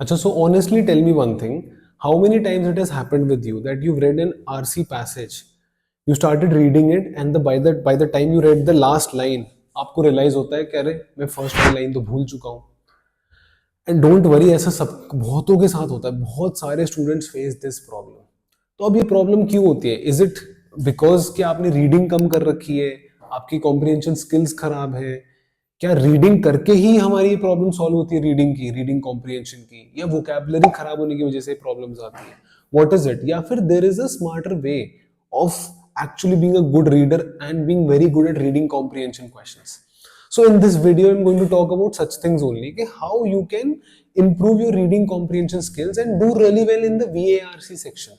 अच्छा, so honestly tell me one thing. How many times it has happened with you that you've read an RC passage, you started reading it, and by the time you read the last line, आपको realize होता है कि अरे मैं first वाली line तो भूल चुका हूँ. एंड डोंट वरी, ऐसा सब बहुतों के साथ होता है. बहुत सारे स्टूडेंट्स फेस दिस प्रॉब्लम. तो अब ये प्रॉब्लम क्यों होती है? इज इट बिकॉज कि आपने रीडिंग कम कर रखी है, आपकी कॉम्प्रिहेंशन स्किल्स खराब है? क्या रीडिंग करके ही हमारी ये प्रॉब्लम सॉल्व होती है, रीडिंग कॉम्प्रिहेंशन की, या वोकैबुलरी खराब होने की वजह से प्रॉब्लम्स आती है? What is it? या फिर there is a smarter way of actually being a good reader and being very good at reading comprehension questions? So in this video I'm going to talk about such things only, कि how you can improve your reading comprehension skills and do really well in the VARC section.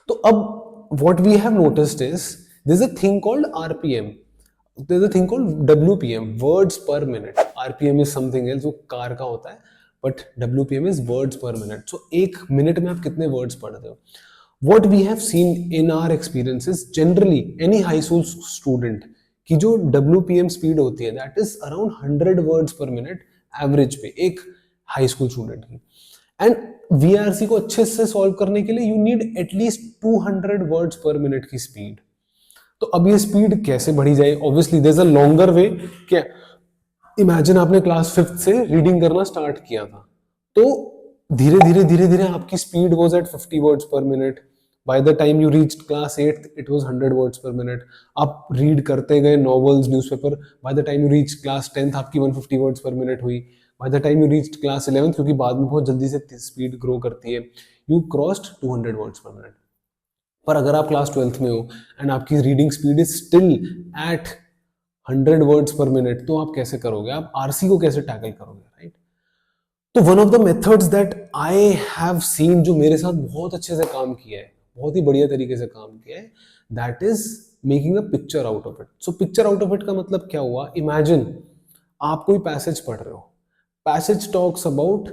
तो अब what we have noticed is there's a thing called RPM, there's a thing called WPM, words per minute. RPM is something else, वो car का होता है, but WPM is words per minute. So एक minute में आप कितने words पढ़ते हो? What we have seen in our experiences, generally any high school student की जो WPM speed होती है that is around 100 words per minute average पे एक high school student की. एंड VRC को अच्छे से सॉल्व करने के लिए you need at least 200 words per minute की स्पीड. तो अब ये स्पीड कैसे बढ़ी जाए? Obviously there is a longer way. क्या इमेजिन आपने क्लास 5th से रीडिंग करना स्टार्ट किया था, तो धीरे धीरे आपकी speed was at 50 words per minute. By the time you reached class 8th it was 100 words per minute. आप रीड करते गए novels, newspaper. By the time you reach class 10th आपकी 150 वर्ड्स पर मिनट हुई. By the time you reached class 11th, क्योंकि बाद में बहुत जल्दी से स्पीड ग्रो करती है, you crossed 200 words per minute. पर अगर आप क्लास 12th में हो एंड आपकी reading speed is still at 100 words per minute, तो आप कैसे करोगे? आप आरसी को कैसे टैकल करोगे, राइट? तो one of the methods that I have seen, जो मेरे साथ बहुत अच्छे से काम किया है, बहुत ही बढ़िया तरीके से काम किया है, that is making a picture out of it. So picture out of it का मतलब क्या हुआ? इमेजिन आप कोई पैसेज पढ़ रहे हो, पैसेज टॉक्स अबाउट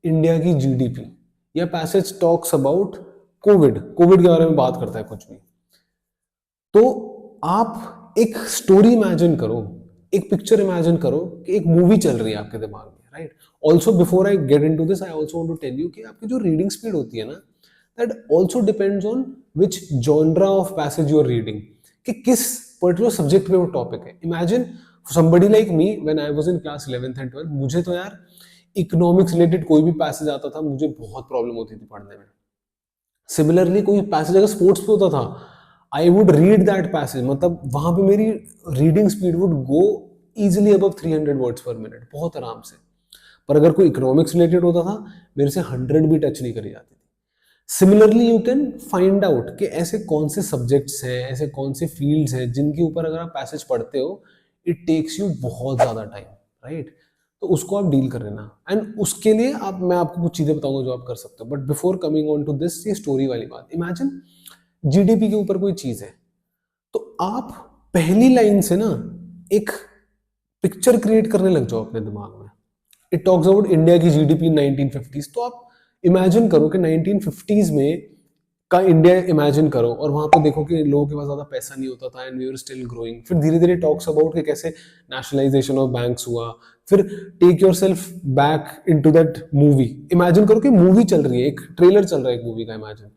इंडिया की जीडीपी, या पैसेज टॉक्स अबाउट कोविड के बारे में बात करता है कुछ भी. तो आप एक स्टोरी इमेजिन करो, एक पिक्चर इमेजिन करो कि एक मूवी चल रही है आपके दिमाग में, right? Also before I get into this, I also want to tell you कि आपकी जो रीडिंग स्पीड होती है ना, that also depends on which genre of passage you are reading, कि किस पर्टिकुलर सब्जेक्ट पे वो टॉपिक है. Imagine somebody like me when I was in class 11th and 12th, मुझे तो यार इकोनॉमिक्स रिलेटेड कोई भी पैसेज आता था, मुझे बहुत प्रॉब्लम होती थी पढ़ने में. सिमिलरली कोई पैसेज अगर स्पोर्ट्स पे होता था, I would read that passage, मतलब वहां पे मेरी reading speed would go easily above 300 words per minute, बहुत आराम से. पर अगर कोई इकोनॉमिक्स रिलेटेड होता था, मेरे से 100 भी टच नहीं करी जाती थी. Similarly you can find out कि ऐसे कौन से सब्जेक्ट्स हैं, ऐसे कौन से फील्ड्स हैं जिनके ऊपर अगर आप पैसेज पढ़ते हो इट टेक्स यू बहुत ज्यादा टाइम, राइट? तो उसको आप डील कर लेना. एंड उसके लिए मैं आपको कुछ चीजें बताऊंगा जो आप कर सकते हो. But before coming on to this, ये स्टोरी वाली बात, इमेजिन जीडीपी के ऊपर कोई चीज है, तो आप पहली लाइन से ना एक पिक्चर क्रिएट करने लग जाओ अपने दिमाग में. इट टॉक्स अबाउट इंडिया की जीडीपी 1950s, तो आप इमेजिन करो कि 1950s में का इंडिया इमेजिन करो, और वहां पे देखो कि लोगों के पास ज्यादा पैसा नहीं होता था and we are still growing. फिर धीरे धीरे टॉक्स अबाउट कि कैसे नेशनलाइजेशन ऑफ बैंक्स हुआ. फिर take yourself back into that movie. Imagine करो कि मूवी चल रही है, एक ट्रेलर चल रहा है एक मूवी का. इमेजिन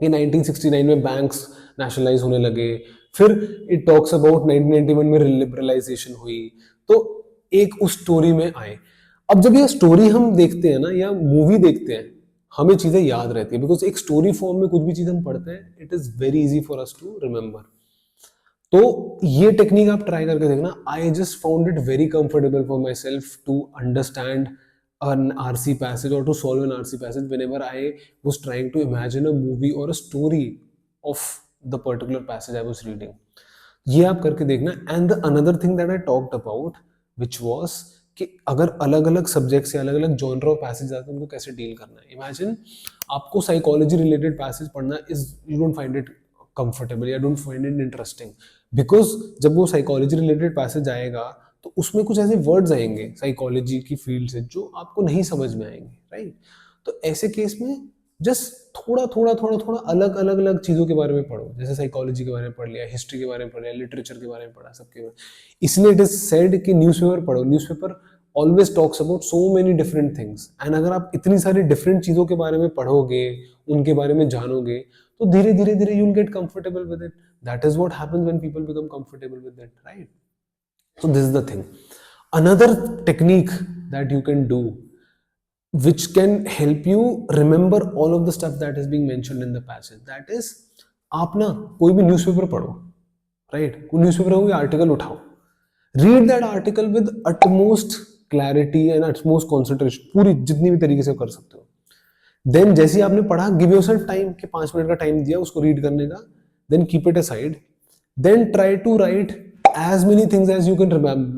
कि 1969 में बैंक्स नेशनलाइज होने लगे. फिर इट टॉक्स अबाउट 1991 में लिबरलाइजेशन हुई. तो एक उस स्टोरी में आए. अब जब ये स्टोरी हम देखते हैं ना, या मूवी देखते हैं, हमें चीजें याद रहती है, बिकॉज एक स्टोरी फॉर्म में कुछ भी चीज हम पढ़ते हैं, it is very easy for us to remember. तो ये टेक्निक आप ट्राई करके देखना. I just found it very comfortable for myself to understand an RC passage or to solve an RC passage whenever I was trying to imagine a movie or a story of the particular passage I was reading. ये आप करके देखना. And another thing that I talked about which was कि अगर अलग अलग subject से अलग अलग जॉनर ऑफ पैसेज आते हैं, उनको कैसे डील करना है. इमेजिन आपको साइकोलॉजी रिलेटेड पैसेज पढ़ना is, you don't find it comfortable, या don't find it interesting, because जब वो साइकोलॉजी रिलेटेड पैसेज आएगा तो उसमें कुछ ऐसे वर्ड्स आएंगे साइकोलॉजी की फील्ड से जो आपको नहीं समझ में आएंगे, राइट? तो ऐसे केस में जस्ट थोड़ा अलग अलग चीजों के बारे में पढ़ो. जैसे साइकोलॉजी के बारे में पढ़ लिया, हिस्ट्री के बारे में पढ़ लिया, लिटरेचर के बारे में पढ़ा, सबके बारे में. इसलिए इट इज सेड कि न्यूज़पेपर पढ़ो. Newspaper always talks about so many different things, and अगर आप इतनी सारी different चीजों के बारे में पढ़ोगे, उनके बारे में जानोगे, तो धीरे धीरे धीरे you'll get comfortable with it. That is what happens when people become comfortable with it, right? So this is the thing. Another technique that you can do, which can help you remember all of the stuff that is being mentioned in the passage, that is, आप ना कोई भी newspaper पढ़ो, right? कोई newspaper हो, कोई article उठाओ, read that article with utmost clarity and utmost concentration, पूरी जितनी भी तरीके से कर सकते हो. देन जैसे ही आपने पढ़ा, गिव योरसेल्फ टाइम कि 5 मिनट का टाइम दिया उसको रीड करने का, then keep it aside, then try to write as many things as you can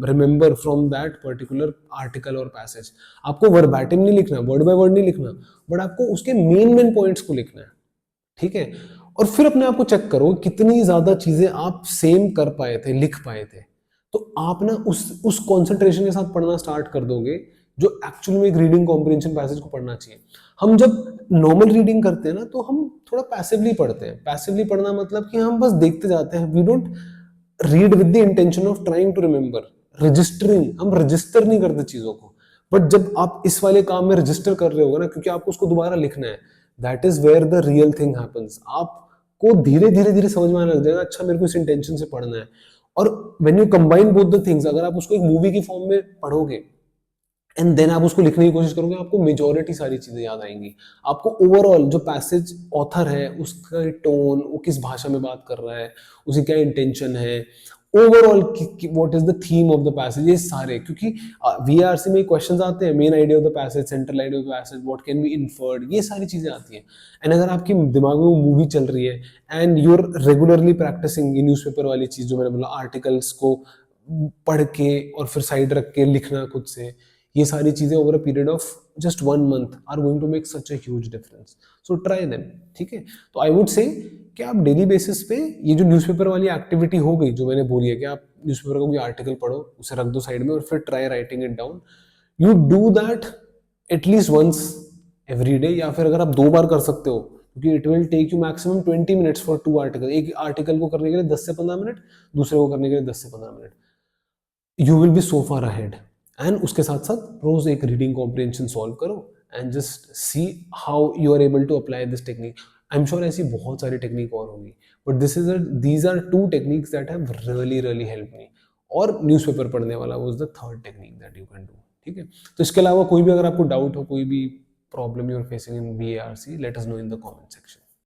remember from that particular article or passage. आपको verbatim नहीं लिखना, word by word नहीं लिखना, बट आपको उसके मेन पॉइंट्स को लिखना है, ठीक है? और फिर अपने आप को चेक करो कितनी ज्यादा चीजें आप सेम कर पाए थे, लिख पाए थे. तो आप ना उस कंसंट्रेशन के साथ पढ़ना स्टार्ट कर दोगे जो एक्चुअली में एक रीडिंग कॉम्प्रिहेंशन पैसेज को पढ़ना चाहिए. हम जब नॉर्मल रीडिंग करते हैं ना, तो हम थोड़ा पैसिवली पढ़ते हैं. पैसिवली पढ़ना मतलब कि हम बस देखते जाते हैं. We don't read with the intention of trying to remember, registering. हम रजिस्टर नहीं करते चीजों को. बट जब आप इस वाले काम में रजिस्टर कर रहे होगे ना, क्योंकि आपको उसको दोबारा लिखना है, that is where the real thing happens. आपको धीरे धीरे धीरे समझ में आने लग जाएगा, अच्छा मेरे को इस इंटेंशन से पढ़ना है. और when you combine both the things, अगर आप उसको एक मूवी की फॉर्म में पढ़ोगे एंड देन आप उसको लिखने की कोशिश करोगे, आपको मेजॉरिटी सारी चीजें याद आएंगी. आपको ओवरऑल जो पैसेज ऑथर है, उसका टोन, वो किस भाषा में बात कर रहा है, उसकी क्या इंटेंशन है, overall what is the theme of the passage, ये सारे. क्योंकि वीआरसी में क्वेश्चंस आते हैं, main idea of the passage, central idea of the passage, what can be inferred, ये सारी चीजें आती हैं. एंड अगर आपके दिमाग में वो मूवी चल रही है and you are regularly practising newspaper वाली चीज जो मैंने बोला, आर्टिकल्स को पढ़ के और फिर साइड रख के लिखना खुद से, ये सारी चीजें over a period of just 1 month are going to make such a huge difference. So try them, ठीक है? तो आई वुड से कि आप डेली बेसिस पे ये जो न्यूज़पेपर वाली एक्टिविटी हो गई जो मैंने बोली है, कि आप न्यूज़पेपर का कोई आर्टिकल पढ़ो, उसे रख दो साइड में और फिर try writing it down. You do that at least once every day, या फिर अगर आप 2 बार कर सकते हो, क्योंकि it will take you maximum 20 minutes for 2 article. एक आर्टिकल को करने के लिए 10 से 15 मिनट, दूसरे को करने के लिए 10 से 15 minute. You will be so far ahead. And उसके साथ साथ रोज एक रीडिंग कॉम्प्रिहेंशन सॉल्व करो and just see how you are able to apply this technique. I am sure ऐसी बहुत सारी टेक्निक और होगी, but these are 2 techniques that have really help me. और न्यूज़पेपर पढ़ने वाला was the third technique that you can do, ठीक है? तो इसके अलावा कोई भी अगर आपको डाउट हो, कोई भी problem you are facing in BARC, let us know in the comment section.